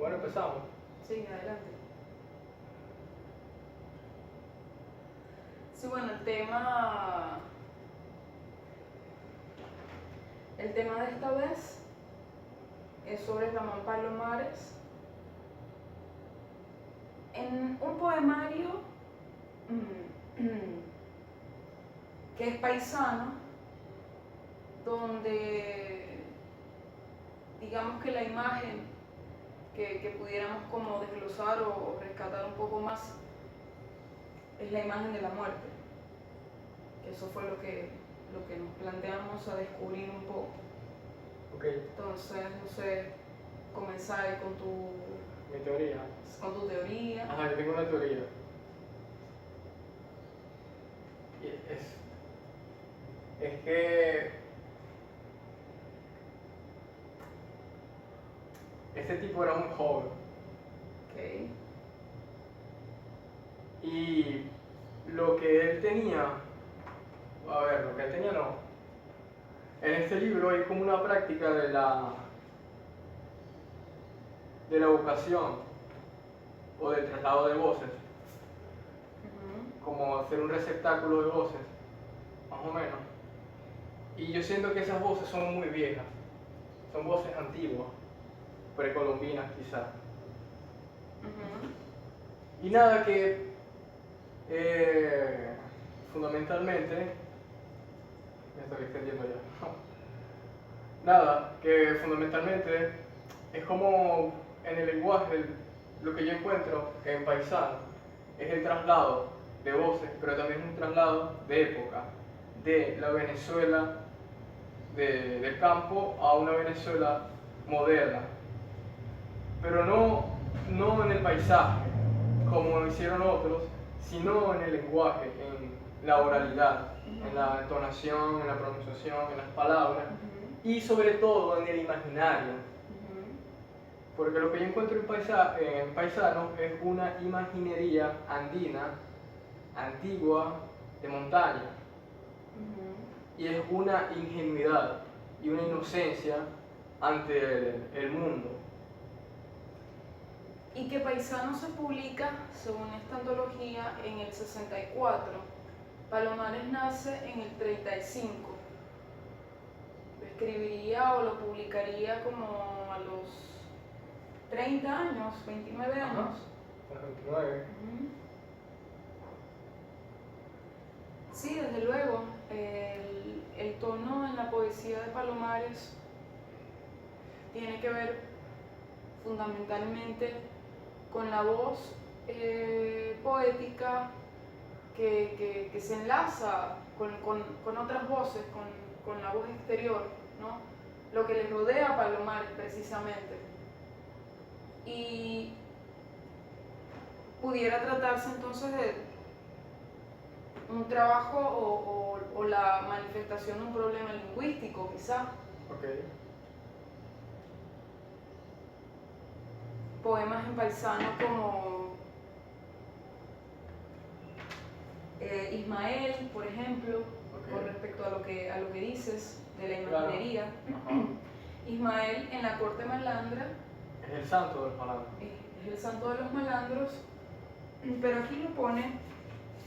Bueno, empezamos. Sí, adelante. Sí, bueno, el tema de esta vez es sobre Ramón Palomares en un poemario que es paisano, donde digamos que la imagen que pudiéramos como desglosar o rescatar un poco más es la imagen de la muerte, que eso fue lo que nos planteamos a descubrir un poco. Ok, Entonces, no sé, comenzar con mi teoría. tu teoría. Ajá, yo tengo una teoría. Y es que este tipo era muy joven Ok. y lo que él tenía, lo que él tenía no. En este libro hay como una práctica de la vocación o del traslado de voces, como hacer un receptáculo de voces, más o menos. Y yo siento que esas voces son muy viejas, son voces antiguas, precolombinas quizás. Y nada, que fundamentalmente, me estoy extendiendo ya, nada, que fundamentalmente es como en el lenguaje, lo que yo encuentro en paisano, es el traslado de voces, pero también es un traslado de época, de la Venezuela del campo a una Venezuela moderna, pero no en el paisaje, como hicieron otros, sino en el lenguaje, en la oralidad, en la entonación, en la pronunciación, en las palabras y sobre todo en el imaginario. Porque lo que yo encuentro en paisano es una imaginería andina, antigua, de montaña. Y es una ingenuidad y una inocencia ante el mundo. Y que Paisano se publica, según esta antología, en el 64. Palomares nace en el 35. Lo escribiría o lo publicaría como a los 30 años, 29 años. A los 29. Sí, desde luego. El tono en la poesía de Palomares tiene que ver fundamentalmente con la voz poética que se enlaza con otras voces, con la voz exterior, ¿no? Lo que le rodea a Palomares precisamente. Y pudiera tratarse entonces de un trabajo o la manifestación de un problema lingüístico, quizá. Okay. Poemas en paisano como Ismael, por ejemplo, con respecto a lo que dices de la imaginería. Claro. Ismael en la corte malandra Es el santo de los malandros. es el santo de los malandros, pero aquí lo pone,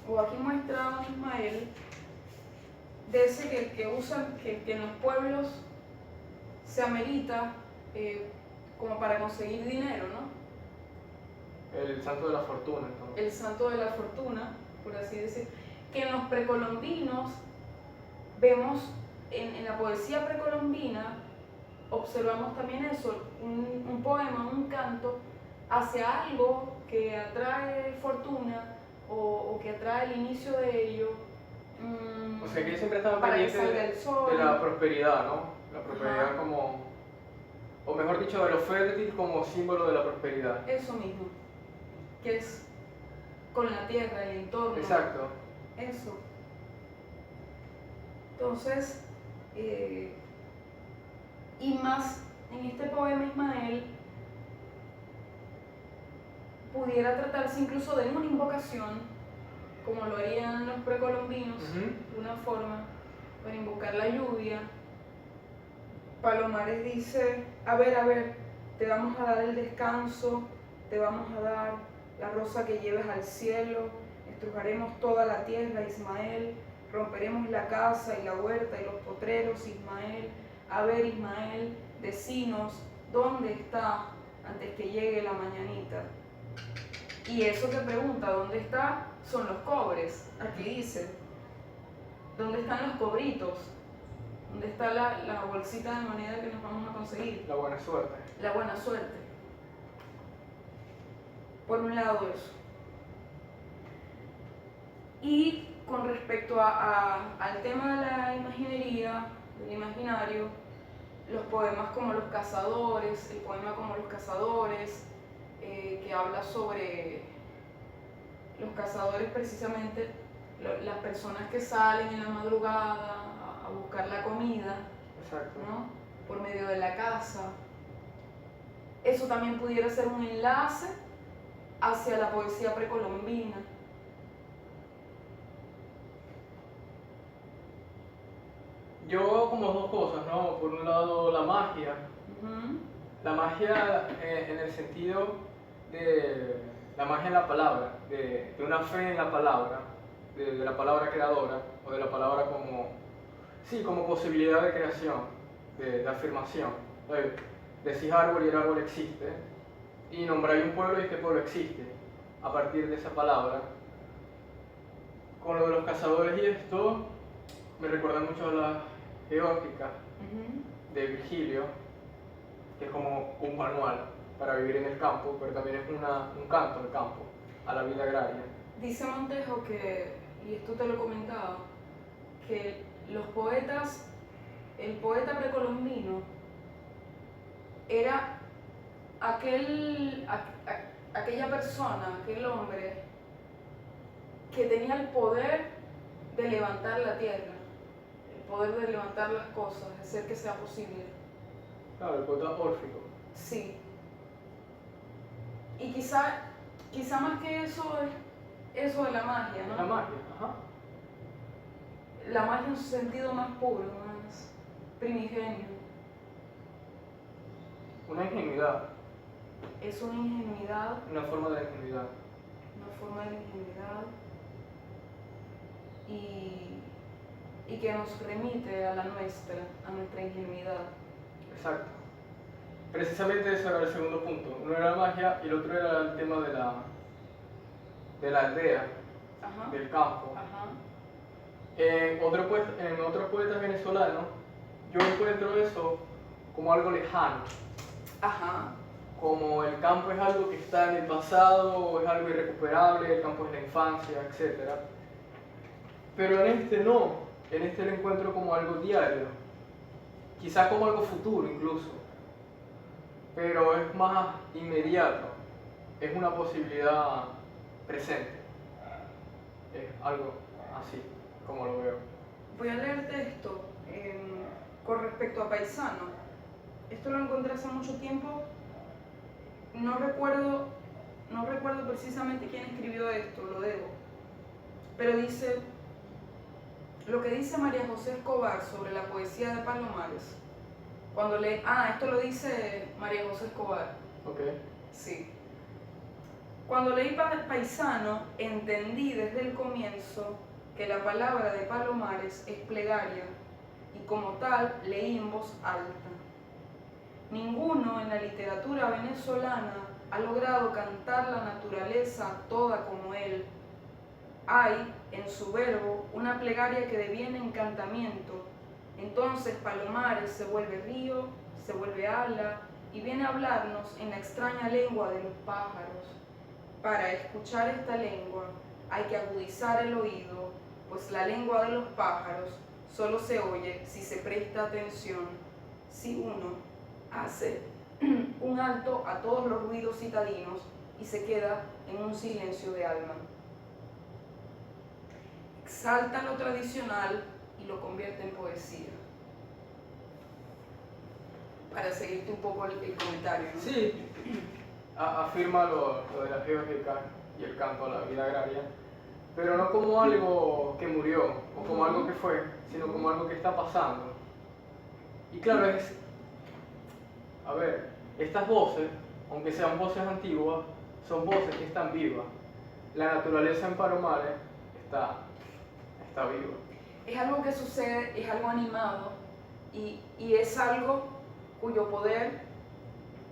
o aquí muestra a un Ismael de ese que usan, que en los pueblos se amerita como para conseguir dinero, ¿no? El santo de la fortuna, entonces. El santo de la fortuna, por así decir, que en los precolombinos vemos, en la poesía precolombina, observamos también eso, un poema, un canto hacia algo que atrae fortuna o que atrae el inicio de ello. O sea que ellos siempre estaban para que pendientes salga el sol. de la prosperidad, ¿no? La prosperidad. Ajá. Como, o mejor dicho, de lo fértil como símbolo de la prosperidad. Eso mismo, que es con la tierra, el entorno. Exacto. Eso. Entonces, y más en este poema Ismael, pudiera tratarse incluso de una invocación, como lo harían los precolombinos, de una forma, para invocar la lluvia. Palomares dice, a ver, te vamos a dar el descanso, te vamos a dar la rosa que lleves al cielo, estrujaremos toda la tierra, Ismael, romperemos la casa y la huerta y los potreros, Ismael. A ver, Ismael, decinos, ¿dónde está antes que llegue la mañanita? Y eso que pregunta, ¿dónde está? Son los cobres. Aquí dice, ¿dónde están los cobritos? ¿Dónde está la bolsita de moneda que nos vamos a conseguir? La buena suerte. La buena suerte. Por un lado eso. Y con respecto al tema de la imaginería, del imaginario, los poemas como Los Cazadores, el poema como Los Cazadores, que habla sobre los cazadores precisamente, las personas que salen en la madrugada a buscar la comida, Exacto. ¿no? Por medio de la caza. Eso también pudiera ser un enlace hacia la poesía precolombina. Yo veo como dos cosas, ¿no? Por un lado la magia. La magia en el sentido de la magia en la palabra, de una fe en la palabra, de la palabra creadora, o de la palabra como, sí, como posibilidad de creación, de afirmación. Decís árbol y el árbol existe, y nombráis un pueblo y este pueblo existe, a partir de esa palabra. Con lo de los cazadores y esto, me recuerda mucho a la Geórgica de Virgilio, que es como un manual para vivir en el campo, pero también es un canto al campo, a la vida agraria. Dice Montejo que, y esto te lo he comentado, que los poetas, el poeta precolombino era aquella persona, aquel hombre que tenía el poder de levantar la tierra, el poder de levantar las cosas, de hacer que sea posible. Claro, el poeta órfico. Sí. Y quizá más que eso es eso de la magia, ¿no? La magia, ajá. La magia en su sentido más puro, más primigenio. Una ingenuidad. Es una ingenuidad, Una forma de ingenuidad. una forma de ingenuidad y que nos remite a nuestra ingenuidad. Exacto. Precisamente ese era el segundo punto. Uno era la magia y el otro era el tema de la aldea, Ajá. del campo. Ajá. En otros poetas venezolanos, yo encuentro eso como algo lejano. Ajá. Como el campo es algo que está en el pasado, es algo irrecuperable, el campo es la infancia, etc. Pero en este no, en este lo encuentro como algo diario, quizás como algo futuro incluso, pero es más inmediato, es una posibilidad presente, es algo así, como lo veo. Voy a leerte esto con respecto a Paisano. Esto lo encontré hace mucho tiempo. No recuerdo precisamente quién escribió esto, lo debo. Pero dice, lo que dice María José Escobar sobre la poesía de Palomares, cuando lee, esto lo dice María José Escobar. Ok. Sí. Cuando leí Paisano, entendí desde el comienzo que la palabra de Palomares es plegaria y como tal leí en voz alta. Ninguno en la literatura venezolana ha logrado cantar la naturaleza toda como él. Hay en su verbo una plegaria que deviene encantamiento. Entonces Palomares se vuelve río, se vuelve ala y viene a hablarnos en la extraña lengua de los pájaros. Para escuchar esta lengua hay que agudizar el oído, pues la lengua de los pájaros solo se oye si se presta atención, si uno hace un alto a todos los ruidos citadinos y se queda en un silencio de alma. Exalta lo tradicional y lo convierte en poesía. Para seguirte un poco el comentario, ¿no? Sí, afirma lo de la geórgica y el canto a la vida agraria, pero no como algo que murió o como algo que fue, sino como algo que está pasando. Y claro, Estas voces, aunque sean voces antiguas, son voces que están vivas. La naturaleza en Palomares está viva. Es algo que sucede, es algo animado y es algo cuyo poder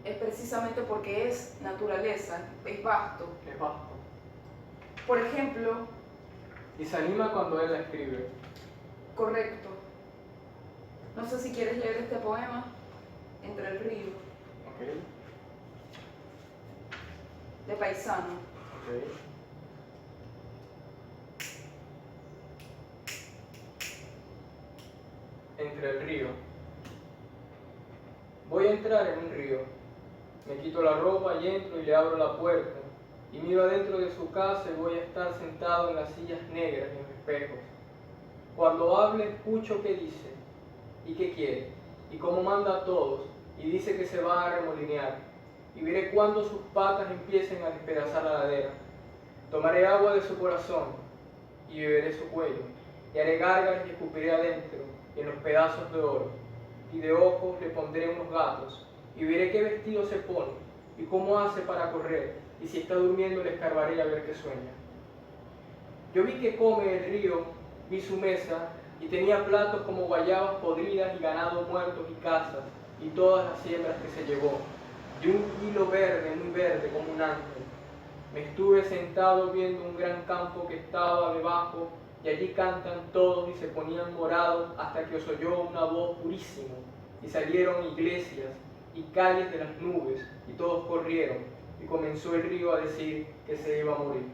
es precisamente porque es naturaleza, es vasto. Es vasto. Por ejemplo, Y se anima cuando él la escribe. correcto. No sé si quieres leer este poema, Entre el río, ¿Ok? de Paisano. ¿Ok? Entre el río. Voy a entrar en un río. Me quito la ropa y entro y le abro la puerta. Y miro adentro de su casa y voy a estar sentado en las sillas negras y en los espejos. Cuando hable escucho qué dice y qué quiere y cómo manda a todos y dice que se va a remolinear. Y veré cuando sus patas empiecen a despedazar la ladera. Tomaré agua de su corazón y beberé su cuello. Y haré gárgaras y escupiré adentro y en los pedazos de oro. Y de ojos le pondré unos gatos y veré qué vestido se pone y cómo hace para correr. Y si está durmiendo le escarbaré a ver qué sueña. Yo vi que come el río, vi su mesa y tenía platos como guayabas podridas y ganado muertos y casas y todas las siembras que se llevó. Y un hilo verde, muy verde como un ángel. Me estuve sentado viendo un gran campo que estaba debajo y allí cantan todos y se ponían morados hasta que os oyó una voz purísima y salieron iglesias y calles de las nubes y todos corrieron y comenzó el río a decir que se iba a morir.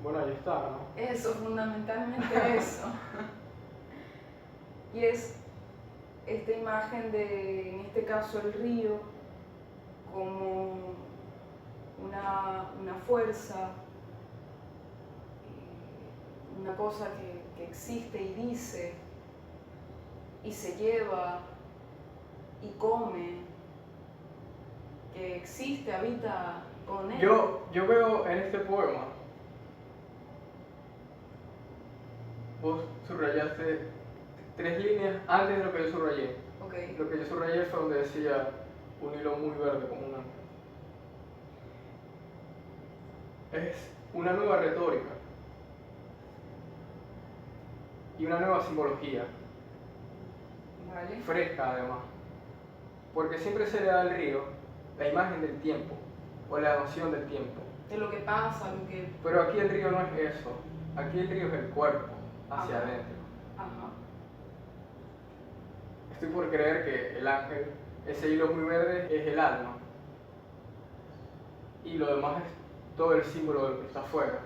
Bueno, ahí está, ¿no? Eso, fundamentalmente eso. Y es esta imagen de, en este caso, el río como una fuerza, una cosa que existe y dice, y se lleva, y come, que existe, habita con él. Yo veo en este poema, vos subrayaste 3 líneas antes de lo que yo subrayé. Ok. Lo que yo subrayé fue donde decía un hilo muy verde como un ángel. Es una nueva retórica y una nueva simbología, Vale. fresca además, porque siempre se le da al río la imagen del tiempo o la noción del tiempo. De lo que pasa, lo que... Pero aquí el río no es eso, aquí el río es el cuerpo hacia Ajá. adentro. Ajá. Estoy por creer que el ángel, ese hilo muy verde, es el alma. Y lo demás es todo el símbolo de lo que está afuera.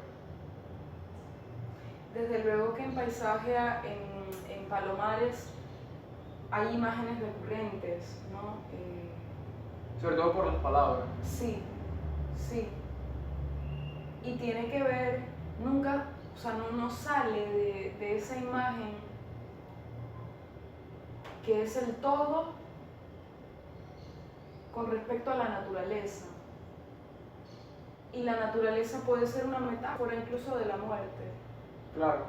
Desde luego que en paisaje, en Palomares, hay imágenes recurrentes, ¿no? Sobre todo por las palabras. Sí, sí. Y tiene que ver, nunca, o sea, no sale de esa imagen que es el todo con respecto a la naturaleza. Y la naturaleza puede ser una metáfora incluso de la muerte, Claro.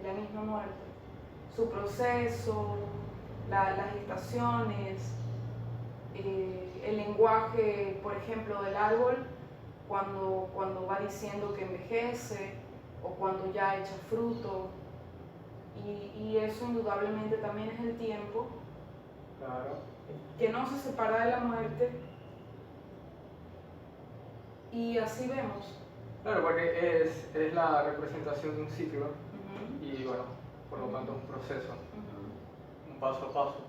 de la misma muerte. Su proceso, las estaciones, el lenguaje, por ejemplo, del árbol, cuando va diciendo que envejece o cuando ya echa fruto. Y eso indudablemente también es el tiempo, Claro. que no se separa de la muerte. Y así vemos. Claro, porque es la representación de un ciclo Ujú, y bueno, por lo tanto es un proceso, ujú. un paso a paso.